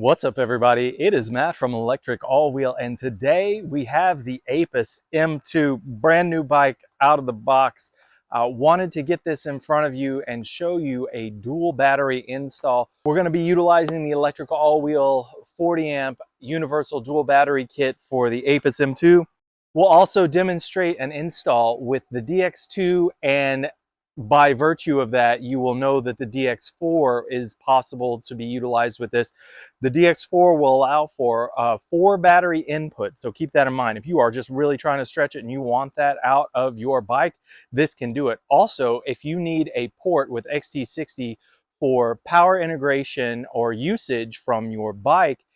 What's up, everybody? It is Matt from ElectricAllWheel, and today we have the AIPAS M2, brand new bike out of the box. Wanted to get this in front of you and show you a dual battery install. We're going to be utilizing the ElectricAllWheel 40 amp universal dual battery kit for the AIPAS M2. We'll also demonstrate an install with the DX2, and by virtue of that, you will know that the DX4 is possible to be utilized with this. The DX4 will allow for 4 battery inputs, so keep that in mind. If you are just really trying to stretch it and you want that out of your bike, this can do it. Also, if you need a port with XT60 for power integration or usage from your bike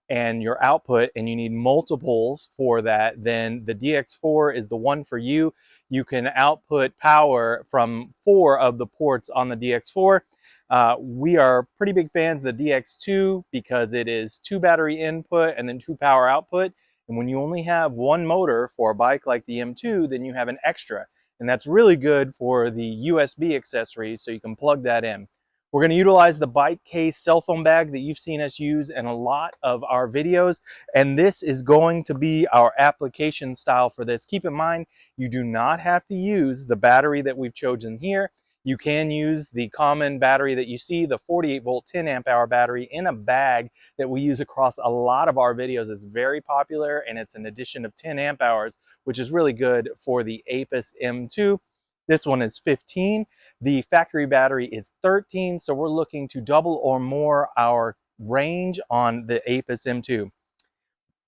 and your output, and you need multiples for that, then the DX4 is the one for you. You can output power from 4 of the ports on the DX4. We are pretty big fans of the DX2 because it is 2 battery input and then 2 power output. And when you only have 1 motor for a bike like the M2, then you have an extra. And that's really good for the USB accessories, so you can plug that in. We're going to utilize the bike case cell phone bag that you've seen us use in a lot of our videos, and this is going to be our application style for this. Keep in mind, you do not have to use the battery that we've chosen here. You can use the common battery that you see, the 48 volt 10 amp hour battery in a bag that we use across a lot of our videos. It's very popular, and it's an addition of 10 amp hours, which is really good for the AIPAS M2. This one is 15. The factory battery is 13, so we're looking to double or more our range on the AIPAS M2.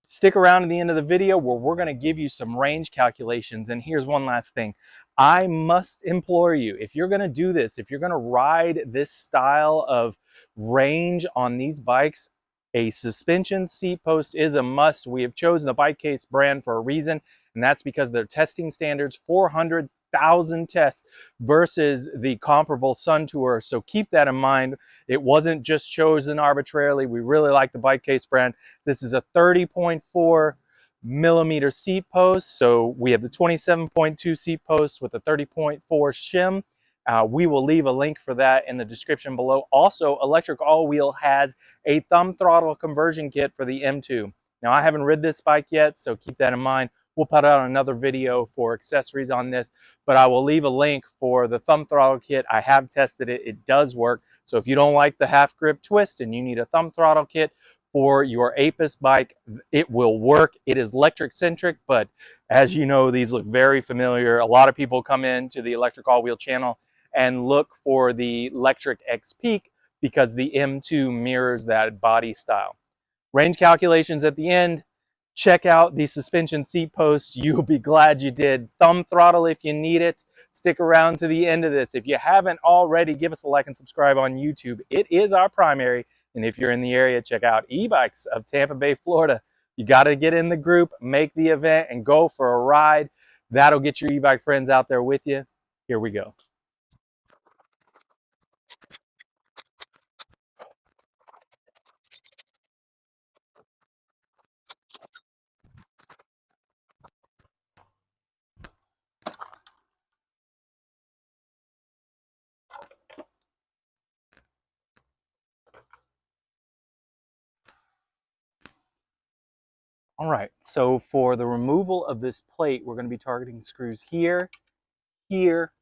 Stick around to the end of the video where we're going to give you some range calculations. And here's one last thing. I must implore you, if you're going to do this, if you're going to ride this style of range on these bikes, a suspension seat post is a must. We have chosen the Bike Case brand for a reason, and that's because their testing standards, 400,000 tests versus the comparable Sun Tour. So keep that in mind. It wasn't just chosen arbitrarily. We really like the Bike Case brand. This is a 30.4 millimeter seat post. So we have the 27.2 seat post with a 30.4 shim. We will leave a link for that in the description below. Also, ElectricAllWheel has a thumb throttle conversion kit for the M2. Now, I haven't rid this bike yet, so keep that in mind. We'll put out another video for accessories on this, but I will leave a link for the thumb throttle kit. I have tested it. It does work. So if you don't like the half grip twist and you need a thumb throttle kit for your AIPAS bike, it will work. It is electric centric, but as you know, these look very familiar. A lot of people come into the ElectricAllWheel channel and look for the Electric X Peak because the M2 mirrors that body style. Range calculations at the end. Check out the suspension seat posts. You'll be glad you did. Thumb throttle if you need it. Stick around to the end of this. If you haven't already, give us a like and subscribe on YouTube. It is our primary. And if you're in the area, check out E-Bikes of Tampa Bay, Florida. You got to get in the group, make the event, and go for a ride. That'll get your e-bike friends out there with you. Here we go. All right, so for the removal of this plate, we're going to be targeting screws here, here,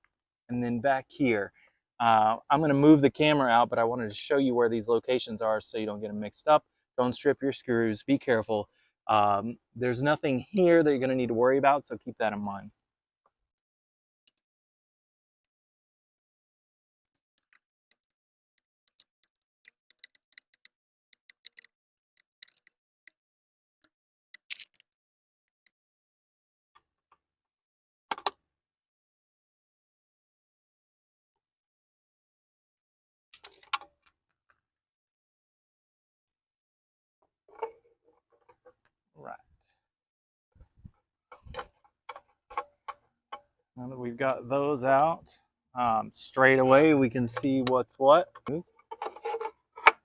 and then back here. I'm going to move the camera out, but I wanted to show you where these locations are so you don't get them mixed up. Don't strip your screws. Be careful. There's nothing here that you're going to need to worry about, so keep that in mind. Right. Now that we've got those out, straight away we can see what's what.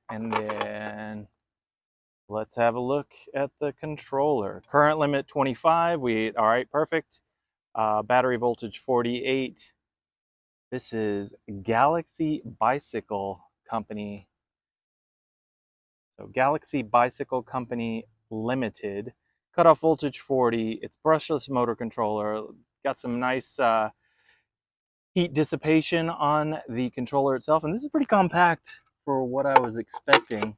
And then let's have a look at the controller. Current limit 25. All right, perfect. Battery voltage 48. This is Galaxy Bicycle Company. So Galaxy Bicycle Company Limited, cutoff voltage 40. It's brushless motor controller. Got some nice heat dissipation on the controller itself, and this is pretty compact for what I was expecting.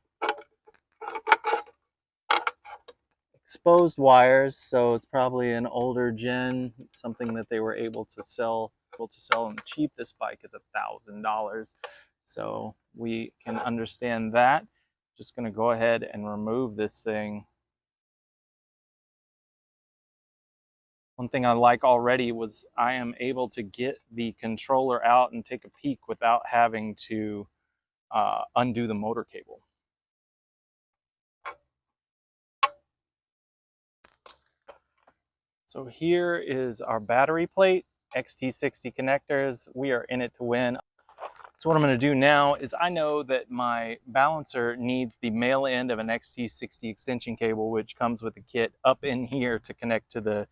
Exposed wires, so it's probably an older gen, something that they were able to sell them cheap. This bike is $1,000, so we can understand that. Just going to go ahead and remove this thing. One thing I like already was I am able to get the controller out and take a peek without having to undo the motor cable. So here is our battery plate, XT60 connectors. We are in it to win. So what I'm going to do now is I know that my balancer needs the male end of an XT60 extension cable, which comes with a kit up in here to connect to the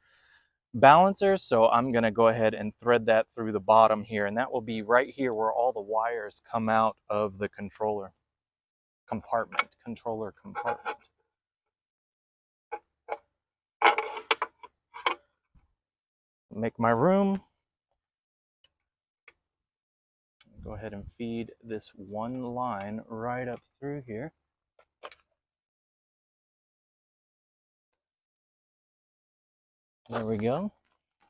balancer. So I'm going to go ahead and thread that through the bottom here, and that will be right here where all the wires come out of the controller compartment. Make my room. Go ahead and feed this one line right up through here. There we go.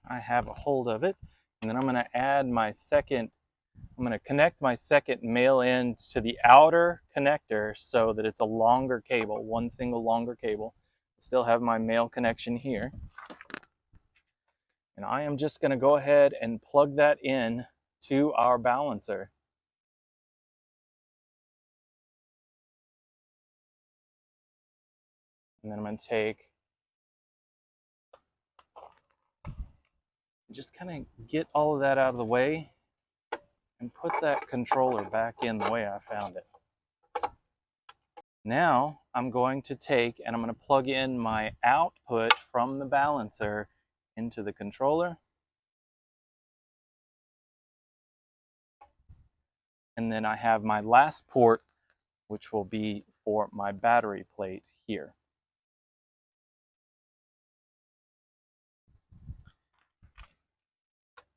I have a hold of it, and then I'm going to add my second. I'm going to connect my second male end to the outer connector so that it's a longer cable, one single longer cable. Still have my male connection here. And I am just going to go ahead and plug that in to our balancer. And then I'm going to take, just kind of get all of that out of the way and put that controller back in the way I found it. Now I'm going to take and I'm going to plug in my output from the balancer into the controller. And then I have my last port, which will be for my battery plate here.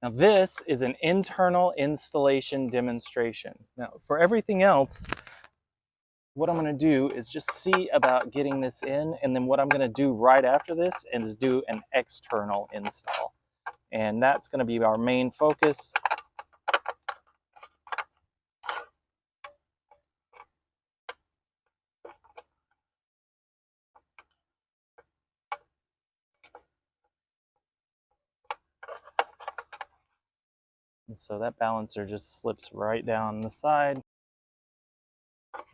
Now this is an internal installation demonstration. Now for everything else, what I'm going to do is just see about getting this in, and then what I'm going to do right after this is do an external install. And that's going to be our main focus. And so that balancer just slips right down the side.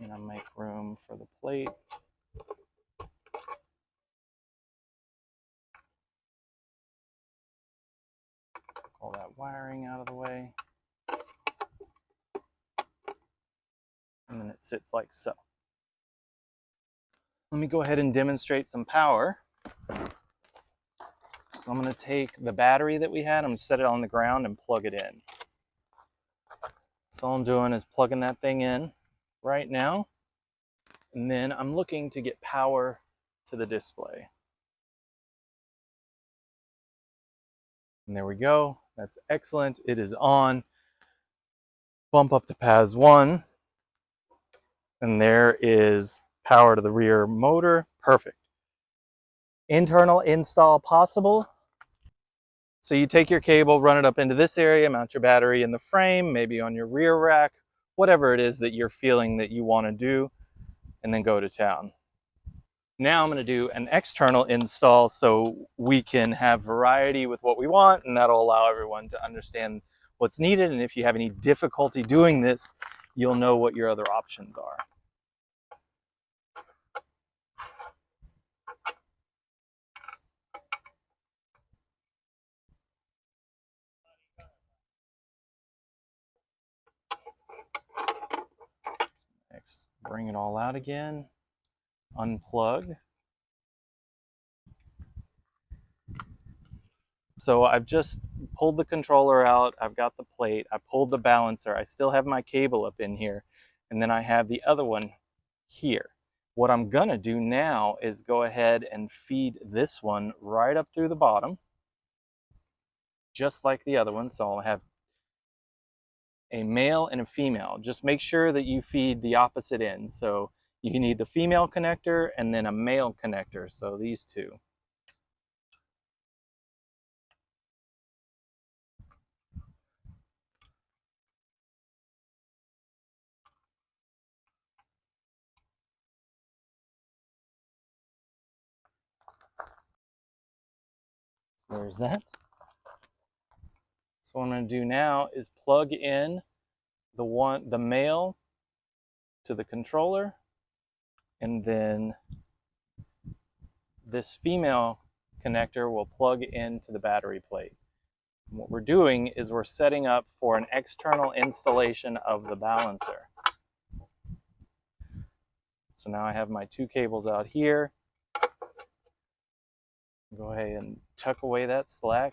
And I'll make room for the plate. All that wiring out of the way. And then it sits like so. Let me go ahead and demonstrate some power. So I'm going to take the battery that we had, I'm going to set it on the ground and plug it in. So all I'm doing is plugging that thing in right now. And then I'm looking to get power to the display. And there we go. That's excellent. It is on. Bump up to PAS 1. And there is power to the rear motor. Perfect. Internal install possible. So you take your cable, run it up into this area, mount your battery in the frame, maybe on your rear rack, whatever it is that you're feeling that you want to do, and then go to town. Now I'm going to do an external install so we can have variety with what we want, and that'll allow everyone to understand what's needed. And if you have any difficulty doing this, you'll know what your other options are. Next, bring it all out again, unplug. So I've just pulled the controller out, I've got the plate, I pulled the balancer, I still have my cable up in here, and then I have the other one here. What I'm gonna do now is go ahead and feed this one right up through the bottom, just like the other one. So I'll have a male and a female. Just make sure that you feed the opposite end. So you need the female connector and then a male connector. So these two. There's that. So what I'm going to do now is plug in the male to the controller, and then this female connector will plug into the battery plate. And what we're doing is we're setting up for an external installation of the balancer. So now I have my two cables out here. Go ahead and tuck away that slack.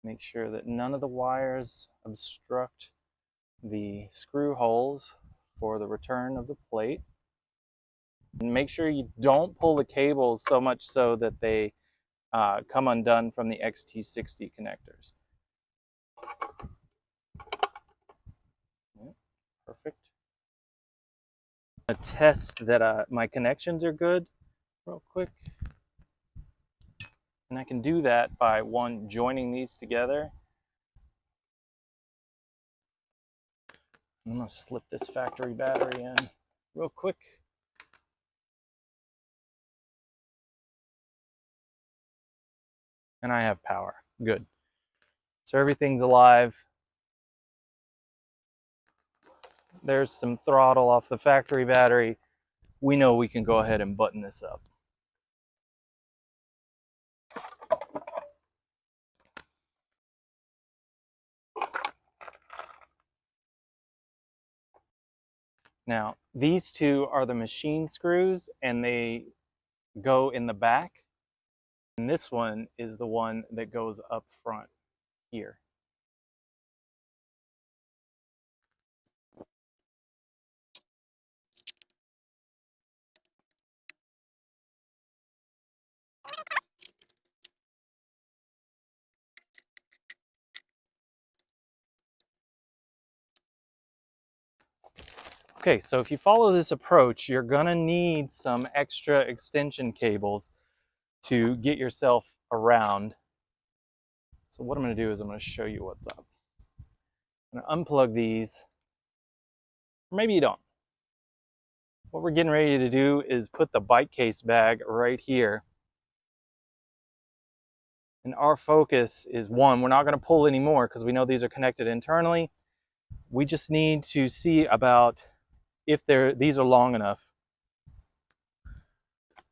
Make sure that none of the wires obstruct the screw holes for the return of the plate. And make sure you don't pull the cables so much so that they come undone from the XT60 connectors. Yep, perfect. A test that my connections are good real quick. And I can do that by joining these together. I'm going to slip this factory battery in real quick. And I have power. Good. So everything's alive. There's some throttle off the factory battery. We know we can go ahead and button this up. Now, these two are the machine screws, and they go in the back. And this one is the one that goes up front here. Okay, so if you follow this approach, you're gonna need some extra extension cables to get yourself around. So what I'm gonna do is I'm gonna show you what's up. I'm gonna unplug these, or maybe you don't. What we're getting ready to do is put the bike case bag right here. And our focus is one, we're not gonna pull anymore because we know these are connected internally. We just need to see about if these are long enough.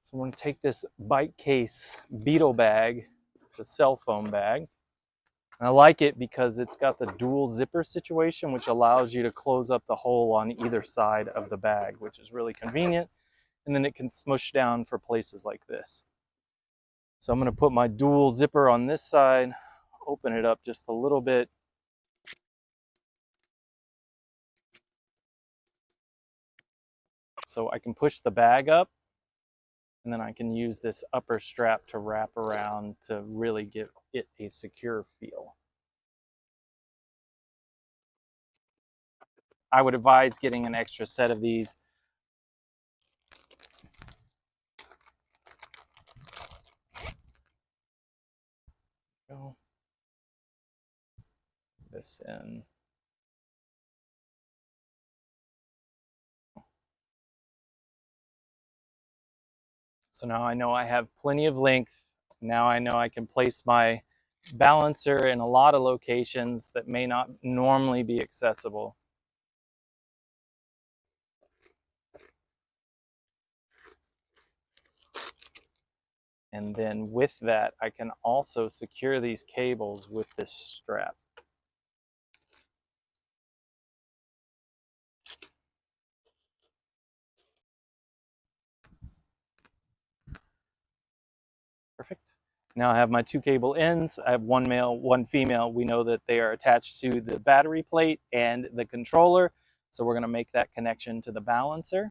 So I'm going to take this bike case beetle bag. It's a cell phone bag. And I like it because it's got the dual zipper situation, which allows you to close up the hole on either side of the bag, which is really convenient. And then it can smush down for places like this. So I'm going to put my dual zipper on this side, open it up just a little bit. So I can push the bag up, and then I can use this upper strap to wrap around to really give it a secure feel. I would advise getting an extra set of these. Go. This in. So now I know I have plenty of length. Now I know I can place my balancer in a lot of locations that may not normally be accessible. And then with that, I can also secure these cables with this strap. Perfect. Now I have my 2 cable ends. I have 1 male, 1 female. We know that they are attached to the battery plate and the controller. So we're going to make that connection to the balancer.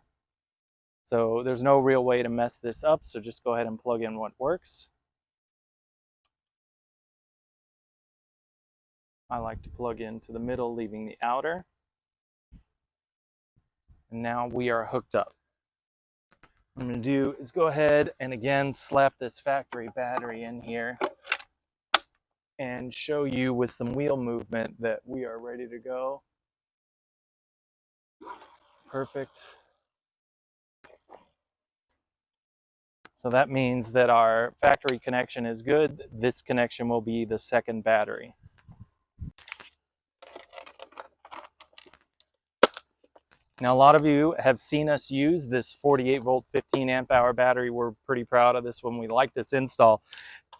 So there's no real way to mess this up. So just go ahead and plug in what works. I like to plug into the middle, leaving the outer. And now we are hooked up. What I'm going to do is go ahead and again slap this factory battery in here and show you with some wheel movement that we are ready to go. Perfect. So that means that our factory connection is good. This connection will be the second battery. Now, a lot of you have seen us use this 48 volt, 15 amp hour battery. We're pretty proud of this one. We like this install.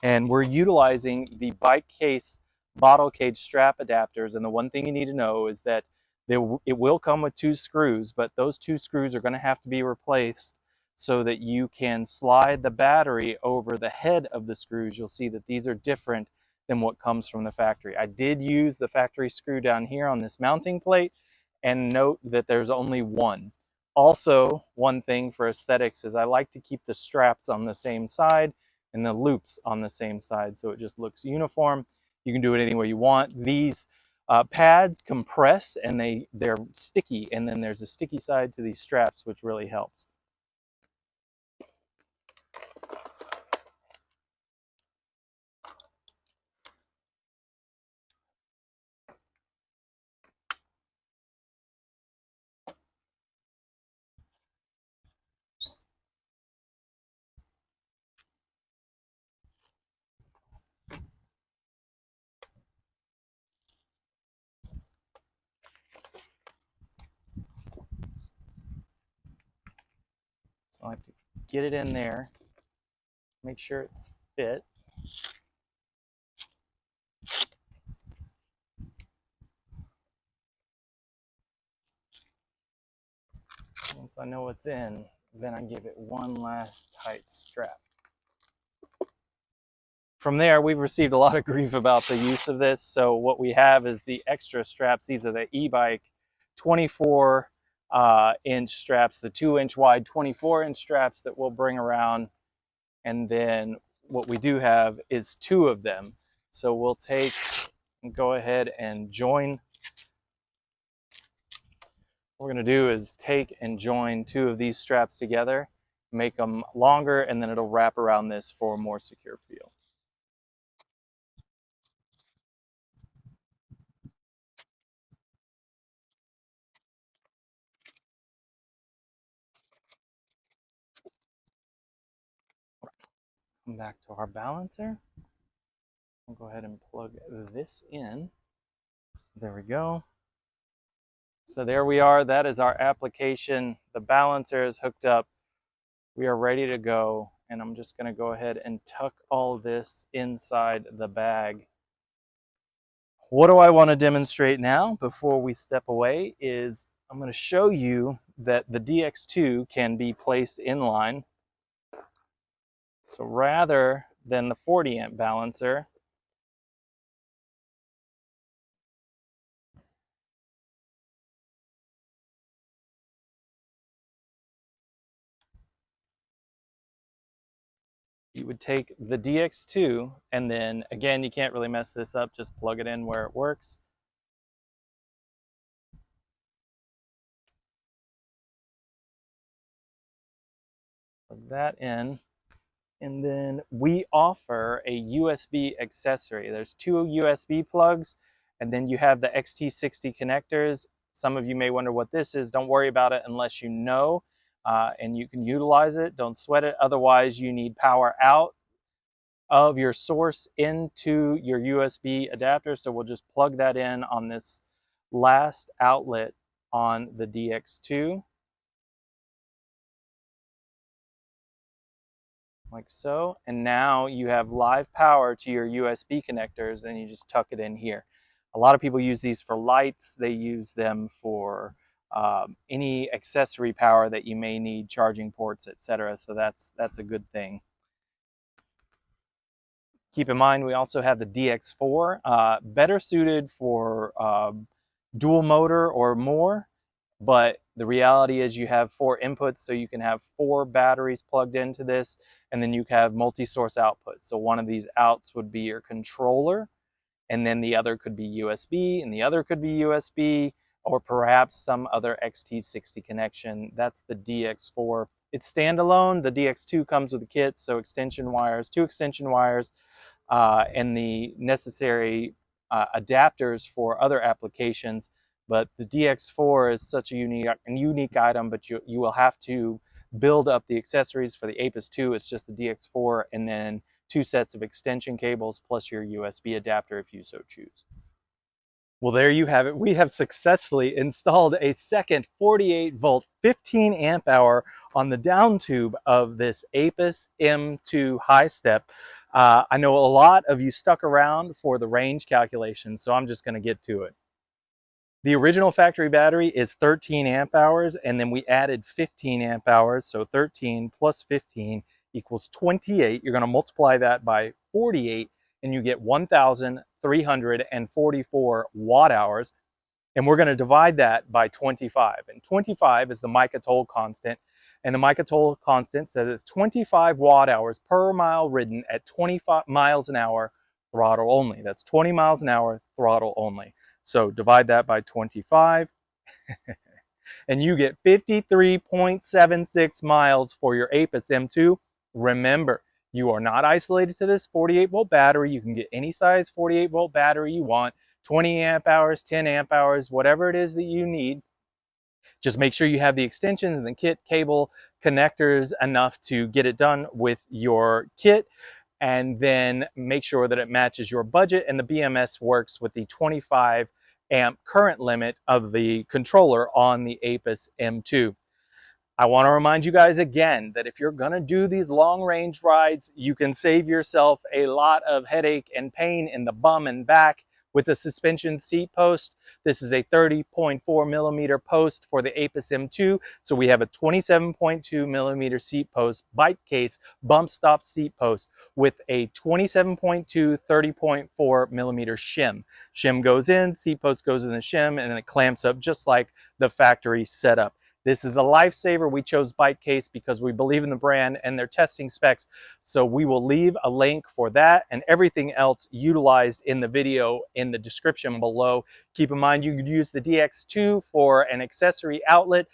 And we're utilizing the bike case bottle cage strap adapters. And the one thing you need to know is that it will come with 2 screws, but those 2 screws are going to have to be replaced so that you can slide the battery over the head of the screws. You'll see that these are different than what comes from the factory. I did use the factory screw down here on this mounting plate, and note that there's only one. Also, one thing for aesthetics is I like to keep the straps on the same side and the loops on the same side so it just looks uniform. You can do it any way you want. These pads compress and they're sticky, and then there's a sticky side to these straps, which really helps. So I have to get it in there, make sure it's fit. Once I know it's in, then I give it one last tight strap. From there, we've received a lot of grief about the use of this. So what we have is the extra straps. These are the e-bike 24 inch straps, the 2-inch wide 24-inch straps that we'll bring around. And then what we do have is 2 of them. So we'll take and go ahead and join. What we're going to do is take and join 2 of these straps together, make them longer, and then it'll wrap around this for a more secure feel. Come back to our balancer. We'll go ahead and plug this in. There we go. So there we are. That is our application. The balancer is hooked up. We are ready to go. And I'm just going to go ahead and tuck all this inside the bag. What do I want to demonstrate now before we step away is I'm going to show you that the DX2 can be placed in line. So rather than the 40 amp balancer, you would take the DX2 and then, again, you can't really mess this up, just plug it in where it works. Plug that in. And then we offer a USB accessory. There's 2 USB plugs, and then you have the XT60 connectors. Some of you may wonder what this is. Don't worry about it unless you know, and you can utilize it. Don't sweat it. Otherwise, you need power out of your source into your USB adapter. So we'll just plug that in on this last outlet on the DX2. Like so. And now you have live power to your USB connectors, and you just tuck it in here. A lot of people use these for lights. They use them for any accessory power that you may need, charging ports, etc. So that's a good thing. Keep in mind, we also have the DX4, better suited for dual motor or more, but the reality is you have 4 inputs, so you can have 4 batteries plugged into this, and then you have multi-source outputs. So one of these outs would be your controller, and then the other could be USB, and the other could be USB, or perhaps some other XT60 connection. That's the DX4. It's standalone. The DX2 comes with a kit, so extension wires, 2 extension wires, and the necessary adapters for other applications. But the DX4 is such a unique item, but you will have to build up the accessories for the AIPAS 2. It's just the DX4, and then 2 sets of extension cables plus your USB adapter if you so choose. Well, there you have it. We have successfully installed a second 48 volt, 15 amp hour on the down tube of this AIPAS M2 high step. I know a lot of you stuck around for the range calculation, so I'm just going to get to it. The original factory battery is 13 amp hours, and then we added 15 amp hours, so 13 plus 15 equals 28. You're going to multiply that by 48, and you get 1,344 watt hours. And we're going to divide that by 25. And 25 is the Mica-Toll constant. And the Mica-Toll constant says it's 25 watt hours per mile ridden at 25 miles an hour throttle only. That's 20 miles an hour throttle only. So divide that by 25 and you get 53.76 miles for your AIPAS M2. Remember, you are not isolated to this 48 volt battery. You can get any size 48 volt battery you want, 20 amp hours, 10 amp hours, whatever it is that you need. Just make sure you have the extensions and the kit cable connectors enough to get it done with your kit, and then make sure that it matches your budget, and the BMS works with the 25 amp current limit of the controller on the AIPAS M2. I want to remind you guys again that if you're going to do these long range rides, you can save yourself a lot of headache and pain in the bum and back with the suspension seat post. This is a 30.4 millimeter post for the AIPAS M2. So we have a 27.2 millimeter seat post, bike case, bump stop seat post with a 27.2, 30.4 millimeter shim. Shim goes in, seat post goes in the shim, and then it clamps up just like the factory setup. This is a lifesaver. We chose Bike Case because we believe in the brand and their testing specs. So we will leave a link for that and everything else utilized in the video in the description below. Keep in mind, you could use the DX2 for an accessory outlet.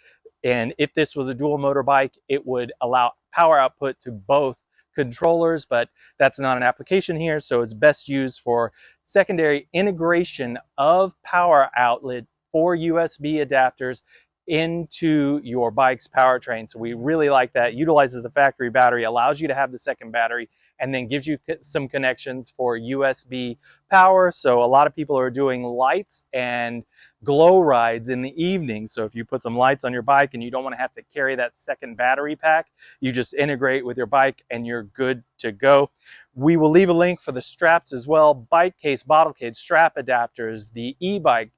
And if this was a dual motor bike, it would allow power output to both controllers, but that's not an application here. So it's best used for secondary integration of power outlet for USB adapters into your bike's powertrain. So we really like that. Utilizes the factory battery, allows you to have the second battery, and then gives you some connections for USB power. So a lot of people are doing lights and glow rides in the evening. So if you put some lights on your bike and you don't want to have to carry that second battery pack, you just integrate with your bike and you're good to go. We will leave a link for the straps as well. Bike case, bottle cage, strap adapters, the e-bike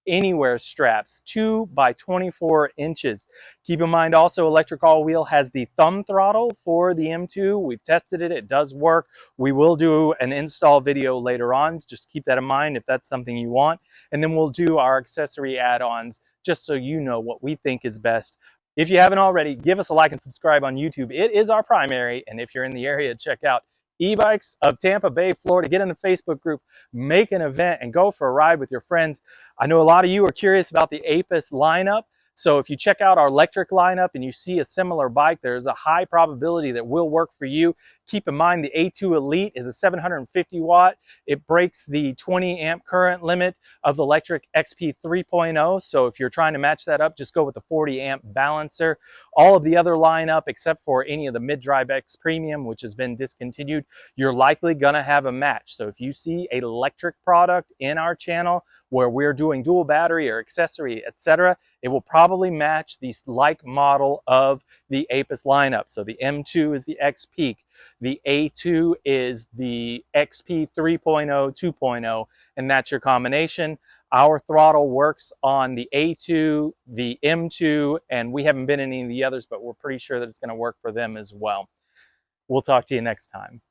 anywhere straps, 2 by 24 inches. Keep in mind also, ElectricAllWheel has the thumb throttle for the M2. We've tested it. It does work. We will do an install video later on. Just keep that in mind if that's something you want. And then we'll do our accessory add-ons just so you know what we think is best. If you haven't already, give us a like and subscribe on YouTube. It is our primary. And if you're in the area, check out E-Bikes of Tampa Bay, Florida. Get in the Facebook group, make an event, and go for a ride with your friends. I know a lot of you are curious about the AIPAS lineup. So if you check out our electric lineup and you see a similar bike, there's a high probability that will work for you. Keep in mind the A2 Elite is a 750 watt. It breaks the 20 amp current limit of the electric XP 3.0. So if you're trying to match that up, just go with the 40 amp balancer. All of the other lineup, except for any of the mid-drive X Premium, which has been discontinued, you're likely gonna have a match. So if you see an electric product in our channel where we're doing dual battery or accessory, etc., it will probably match the like model of the AIPAS lineup. So the M2 is the X Peak, the A2 is the XP 3.0, 2.0, and that's your combination. Our throttle works on the A2, the M2, and we haven't been in any of the others, but we're pretty sure that it's going to work for them as well. We'll talk to you next time.